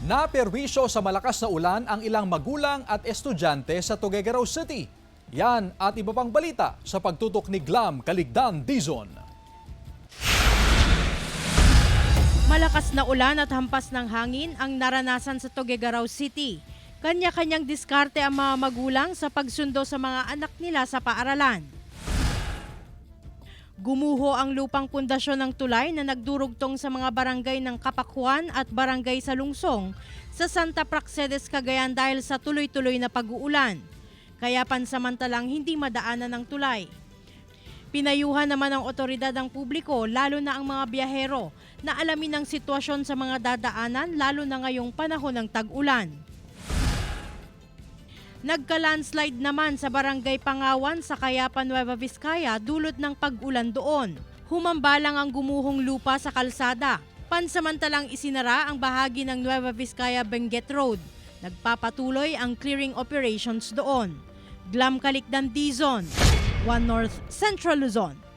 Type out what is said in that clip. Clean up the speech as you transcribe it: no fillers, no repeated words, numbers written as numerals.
Naperwisyo sa malakas na ulan ang ilang magulang at estudyante sa Tuguegarao City. Yan at iba pang balita sa pagtutok ni Glam Caligdan Dizon. Malakas na ulan at hampas ng hangin ang naranasan sa Tuguegarao City. Kanya-kanyang diskarte ang mga magulang sa pagsundo sa mga anak nila sa paaralan. Gumuho ang lupang pundasyon ng tulay na nagdurugtong sa mga barangay ng Kapakuan at Barangay Salungsong sa Santa Praxedes, Cagayan dahil sa tuloy-tuloy na pag-uulan. Kaya pansamantalang hindi madaanan ng tulay. Pinayuhan naman ng otoridad ang publiko, lalo na ang mga biyahero, na alamin ang sitwasyon sa mga dadaanan lalo na ngayong panahon ng tag-ulan. Nagka-landslide naman sa Barangay Pangawan sa Cayapan, Nueva Vizcaya dulot ng pag-ulan doon. Humambalang ang gumuhong lupa sa kalsada. Pansamantalang isinara ang bahagi ng Nueva Vizcaya Benguet Road. Nagpapatuloy ang clearing operations doon. Glam Caligdan Dizon, One North Central Luzon.